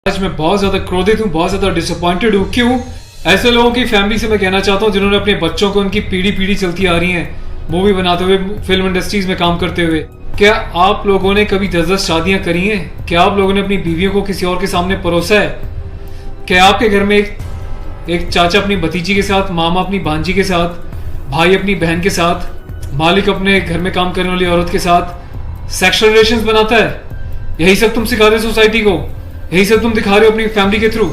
आज मैं बहुत ज्यादा क्रोधित हूँ, बहुत ज्यादा डिसअपॉइंटेड हूँ। क्यों? ऐसे लोगों की फैमिली से मैं कहना चाहता हूँ जिन्होंने अपने बच्चों को उनकी पीढ़ी पीढ़ी चलती आ रही है मूवी बनाते हुए, फिल्म इंडस्ट्रीज में काम करते हुए। क्या आप लोगों ने कभी 10-10 शादियां करी हैं? क्या आप लोगों ने अपनी बीवियों को किसी और के सामने परोसा है? क्या आपके घर में एक चाचा अपनी भतीजी के साथ, मामा अपनी भांजी के साथ, भाई अपनी बहन के साथ, मालिक अपने घर में काम करने वाली औरत के साथ सेक्सुअल रिलेशंस बनाता है? यही सब तुम सिखा रहे हो सोसाइटी को? यही सब तुम दिखा रहे हो अपनी फैमिली के थ्रू?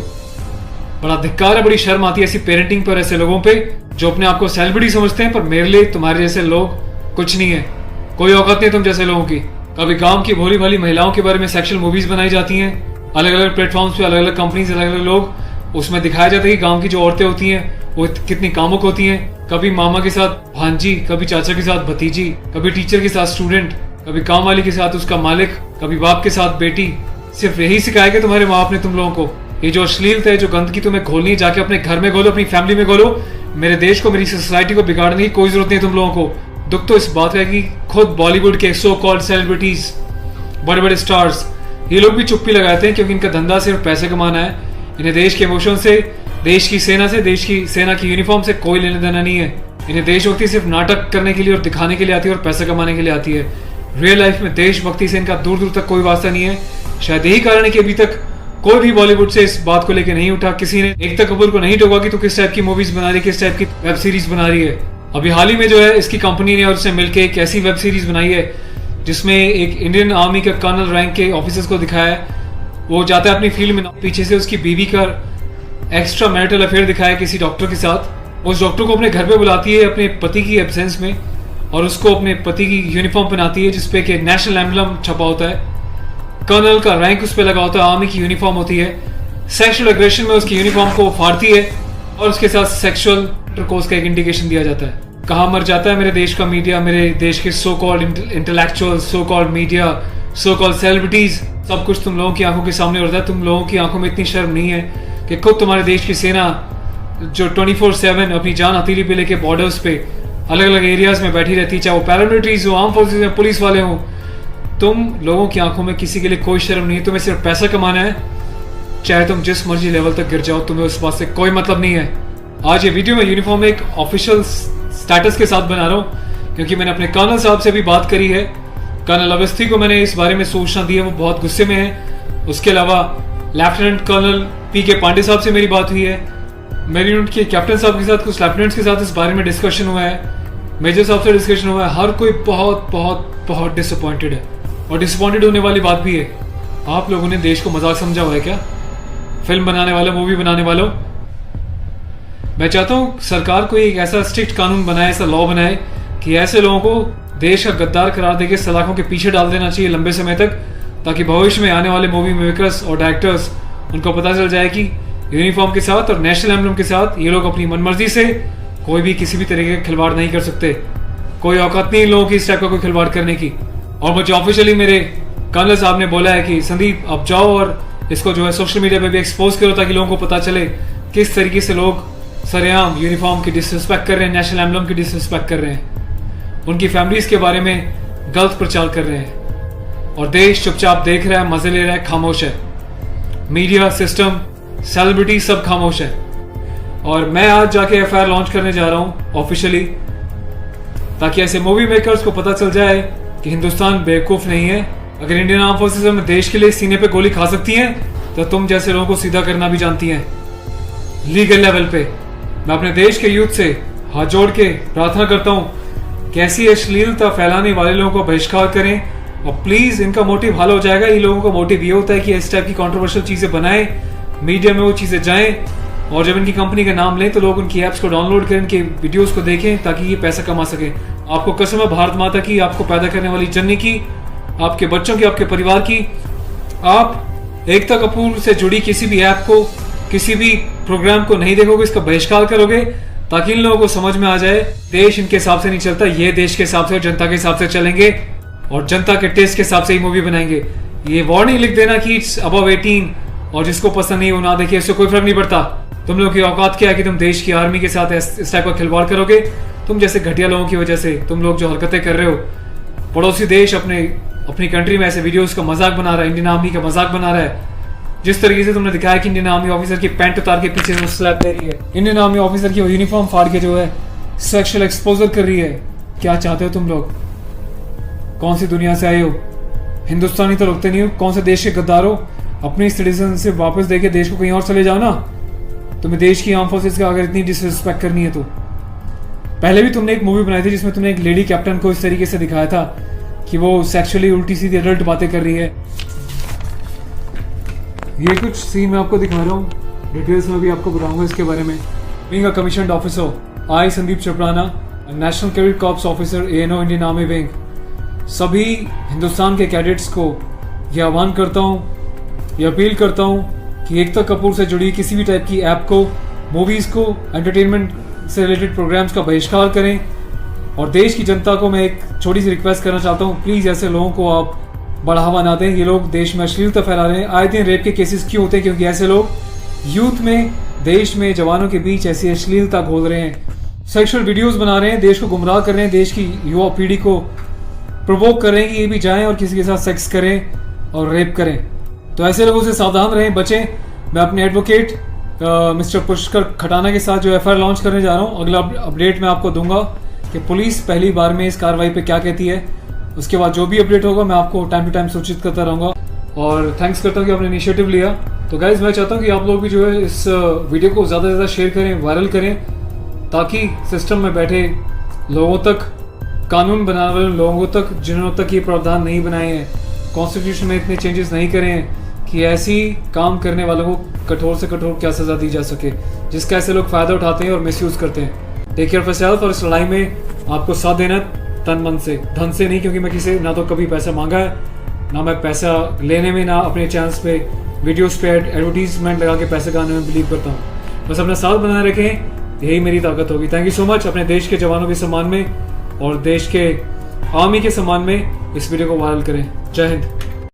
बड़ा धिक्कार है, बड़ी शर्म आती है ऐसी पेरेंटिंग पर, ऐसे लोगों पे जो अपने आप को सेलिब्रिटी समझते हैं। पर मेरे लिए तुम्हारे जैसे लोग कुछ नहीं है, कोई औकात नहीं तुम जैसे लोगों की। कभी गांव की भोली भाली महिलाओं के बारे में सेक्सुअल मूवीज बनाई जाती हैं, अलग अलग प्लेटफॉर्म्स पे, अलग अलग कंपनीज, अलग अलग लोग, उसमें दिखाया जाता है कि गांव की जो औरतें होती हैं वो कितनी कामुक होती हैं। कभी मामा के साथ भांजी, कभी चाचा के साथ भतीजी, कभी टीचर के साथ स्टूडेंट, कभी काम वाली के साथ उसका मालिक, कभी बाप के साथ बेटी। सिर्फ यही सिखाया कि तुम्हारे माँ बाप ने तुम लोगों को? ये जो अश्लीलता है, जो गंदगी तुम्हें खोलनी है, जाके अपने घर में खोलो, अपनी फैमिली में खोलो। मेरे देश को, मेरी सोसाइटी को बिगाड़ने की कोई जरूरत नहीं है तुम लोगों को। दुख तो इस बात का है कि खुद बॉलीवुड के सो कॉल्ड सेलिब्रिटीज, बड़े बड़े स्टार्स, ये लोग भी चुप्पी लगाते हैं क्योंकि इनका धंधा सिर्फ पैसे कमाना है। इन्हें देश के इमोशन से, देश की सेना से, देश की सेना की यूनिफॉर्म से कोई लेना देना नहीं है। इन्हें देशभक्ति सिर्फ नाटक करने के लिए और दिखाने के लिए आती है और पैसा कमाने के लिए आती है। रियल लाइफ में देशभक्ति से इनका दूर दूर तक कोई वास्ता नहीं है। शायद यही कारण है कि अभी तक कोई भी बॉलीवुड से इस बात को लेकर नहीं उठा, किसी ने एकता कपूर को नहीं टोका कि तू किस टाइप की मूवीज बना रही है, किस टाइप की वेब सीरीज बना रही है। अभी हाल ही में जो है इसकी कंपनी ने और उसने मिलकर एक ऐसी वेब सीरीज बनाई है जिसमें एक इंडियन आर्मी का कर्नल रैंक के ऑफिसर्स को दिखाया है। वो जाता है अपनी फील्ड में, पीछे से उसकी बीवी का एक्स्ट्रा मैरिटल अफेयर दिखाया है किसी डॉक्टर के साथ। उस डॉक्टर को अपने घर पे बुलाती है अपने पति की एब्सेंस में और उसको अपने पति की यूनिफॉर्म पहनाती है जिसपे कि नेशनल एम्बलम छपा होता है, कर्नल का रैंक उस पर लगा होता है, आर्मी की यूनिफॉर्म होती है। सेक्सुअल एग्रेशन में उसकी यूनिफॉर्म को फाड़ती है और उसके साथ सेक्सुअल इंटरकोर्स का एक इंडिकेशन दिया जाता है। कहाँ मर जाता है मेरे देश का मीडिया, मेरे देश के so called intellectual, so called media, so called celebrities. सब कुछ तुम लोगों की आंखों के सामने होता है। तुम लोगों की आंखों में इतनी शर्म नहीं है कि खुद तुम्हारे देश की सेना जो 24/7 अपनी जान हथेली पे लेके बॉर्डर्स पे अलग अलग एरियाज में बैठी रहती है, चाहे वो पैरामिलिट्रीज हो, आर्म फोर्सेज में पुलिस वाले हों, तुम लोगों की आंखों में किसी के लिए कोई शर्म नहीं है। तुम्हें सिर्फ पैसा कमाना है, चाहे तुम जिस मर्जी लेवल तक गिर जाओ, तुम्हें उस बात से कोई मतलब नहीं है। आज ये वीडियो मैं यूनिफॉर्म एक ऑफिशियल स्टेटस के साथ बना रहा हूँ क्योंकि मैंने अपने कर्नल साहब से भी बात करी है। कर्नल अवस्थी को मैंने इस बारे में सूचना दी है, वो बहुत गुस्से में है। उसके अलावा लेफ्टिनेंट कर्नल पी.के. पांडे साहब से मेरी बात हुई है। मेरी यूनिट के कैप्टन साहब के साथ, कुछ लेफ्टिनेंट्स के साथ इस बारे में डिस्कशन हुआ है, मेजर साहब से डिस्कशन हुआ है। हर कोई बहुत बहुत बहुत डिसअपॉइंटेड है और डिसअपॉइंटेड होने वाली बात भी है। आप लोगों ने देश को मजाक समझा हुआ है क्या? फिल्म बनाने वालों, मूवी बनाने वालों, मैं चाहता हूँ सरकार को एक ऐसा स्ट्रिक्ट कानून बनाए, ऐसा लॉ बनाए कि ऐसे लोगों को देश का गद्दार करार देके सलाखों के पीछे डाल देना चाहिए लंबे समय तक, ताकि भविष्य में आने वाले मूवी मेकर्स और डायरेक्टर्स उनको पता चल जाए कि यूनिफॉर्म के साथ और नेशनल एम्बलम के साथ ये लोग अपनी मनमर्जी से कोई भी किसी भी तरीके का खिलवाड़ नहीं कर सकते। कोई औकात नहीं इन लोगों की इस टाइप का कोई खिलवाड़ करने की। और मुझे ऑफिशियली मेरे कर्नल साहब ने बोला है कि संदीप अब जाओ और इसको जो है सोशल मीडिया पे भी एक्सपोज करो ताकि लोगों को पता चले किस तरीके से लोग सरेआम यूनिफॉर्म की डिसरिस्पेक्ट कर रहे हैं, नेशनल एम्बलम की डिसरिस्पेक्ट कर रहे हैं, उनकी फैमिलीज के बारे में गलत प्रचार कर रहे हैं और देश चुपचाप देख रहा है, मजे ले रहा है, खामोश है। मीडिया, सिस्टम, सेलिब्रिटी सब खामोश है। और मैं आज जाके एफआईआर लॉन्च करने जा रहा हूं ऑफिशियली, ताकि ऐसे मूवी मेकर्स को पता चल जाए कि हिंदुस्तान बेवकूफ नहीं है। अगर इंडियन आर्म फोर्सेस में देश के लिए सीने पे गोली खा सकती हैं तो तुम जैसे लोगों को सीधा करना भी जानती हैं लीगल लेवल पे। मैं अपने देश के यूथ से हाथ जोड़ के प्रार्थना करता हूँ कि ऐसी अश्लीलता फैलाने वाले लोगों को बहिष्कार करें और प्लीज इनका मोटिव हल हो जाएगा। इन लोगों का मोटिव ये होता है कि इस टाइप की कंट्रोवर्शियल चीजें बनाएं, मीडिया में वो चीजें जाएं और जब इनकी कंपनी का नाम लें तो लोग उनकी ऐप्स को डाउनलोड करें, इनके वीडियोस को देखें ताकि ये पैसा कमा सकें। आपको कसम है भारत माता की, आपको पैदा करने वाली जननी की, आपके बच्चों की, आपके परिवार की, आप एकता कपूर से जुड़ी किसी भी ऐप को, किसी भी प्रोग्राम को नहीं देखोगे, इसका बहिष्कार करोगे ताकि इन लोगों को समझ में आ जाए देश इनके हिसाब से नहीं चलता, ये देश के हिसाब से और जनता के हिसाब से चलेंगे और जनता के टेस्ट के हिसाब से ही मूवी बनाएंगे। ये वार्निंग लिख देना कि इट्स अबव 18 और जिसको पसंद नहीं वो ना देखिए, इससे कोई फर्क नहीं पड़ता। तुम लोग की औकात क्या है कि तुम देश की आर्मी के साथ इस टाइप का खिलवाड़ करोगे? तुम जैसे घटिया लोगों की वजह से तुम लोग जो हरकतें कर रहे हो, पड़ोसी देश अपनी कंट्री में ऐसे वीडियोस का मजाक बना रहा है, इंडियन आर्मी का मजाक बना रहा है, जिस तरीके से तुमने दिखाया कि इंडियन आर्मी ऑफिसर की पैंट उतार के पीछे से स्लैप दे रही है, इंडियन आर्मी ऑफिसर की यूनिफॉर्म फाड़ के जो है सेक्सुअल एक्सपोजर कर रही है, क्या चाहते हो तुम लोग? कौन सी दुनिया से आए हो? हिंदुस्तानी तो लगते नहीं हो, कौन से देश के गद्दार हो? अपनी सिटीजनशिप वापस देके देश को कहीं और चले जाओ ना। तुम्हें देश की आर्म फोर्सेस का अगर इतनी डिसरिस्पेक्ट करनी है तो। पहले भी तुमने एक मूवी बनाई थी जिसमें तुमने एक लेडी कैप्टन को इस तरीके से दिखाया था कि वो सेक्सुअली उल्टी सीधी एडल्ट बातें कर रही है। ये कुछ सीन मैं आपको दिखा रहा हूँ, डिटेल्स में भी आपको बताऊंगा इसके बारे में। Being a commissioned officer, I Sandeep चपराना, national cadet corps officer ANO Indian army wing, सभी हिंदुस्तान के कैडेट्स को यह आह्वान करता हूँ, यह अपील करता हूँ कि एकता कपूर से जुड़ी किसी भी टाइप की ऐप को, मूवीज़ को, एंटरटेनमेंट से रिलेटेड प्रोग्राम्स का बहिष्कार करें। और देश की जनता को मैं एक छोटी सी रिक्वेस्ट करना चाहता हूँ, प्लीज़ ऐसे लोगों को आप बढ़ावा ना दें। ये लोग देश में अश्लीलता फैला रहे हैं। आए दिन रेप के केसेस क्यों होते हैं? क्योंकि ऐसे लोग यूथ में, देश में, जवानों के बीच ऐसी अश्लीलता घोल रहे हैं, सेक्सुअल वीडियोस बना रहे हैं, देश को गुमराह कर रहे हैं, देश की युवा पीढ़ी को प्रोवोक कर रहे हैं कि ये भी जाएं और किसी के साथ सेक्स करें और रेप करें। तो ऐसे लोगों से सावधान रहें, बचें। मैं अपने एडवोकेट मिस्टर पुष्कर खटाना के साथ जो FIR लॉन्च करने जा रहा हूँ, अगला अपडेट मैं आपको दूंगा कि पुलिस पहली बार में इस कार्रवाई पे क्या कहती है। उसके बाद जो भी अपडेट होगा मैं आपको टाइम टू टाइम सूचित करता रहूँगा। और थैंक्स करता हूँ कि आपने इनिशिएटिव लिया। तो गाइज मैं चाहता हूँ कि आप लोग भी जो है इस वीडियो को ज़्यादा से ज़्यादा शेयर करें, वायरल करें, ताकि सिस्टम में बैठे लोगों तक, कानून बनाने वाले लोगों तक, जिन्होंने तक ये प्रावधान नहीं बनाए हैं, कॉन्स्टिट्यूशन में इतने चेंजेस नहीं करे हैं कि ऐसी काम करने वालों को कठोर से कठोर क्या सज़ा दी जा सके, जिसका ऐसे लोग फ़ायदा उठाते हैं और मिसयूज़ करते हैं। Take care of yourself. और इस लड़ाई में आपको साथ देना तन मन से, धन से नहीं, क्योंकि मैं किसी ना तो कभी पैसा मांगा है, ना मैं पैसा लेने में, ना अपने चैनल्स पे वीडियोस पे एडवर्टीजमेंट लगा के पैसे कमाने में बिलीव करता हूँ। बस अपना साथ बनाए रखें, यही मेरी ताकत होगी। Thank you so much. अपने देश के जवानों के सम्मान में और देश के आर्मी के सम्मान में इस वीडियो को वायरल करें। जय हिंद।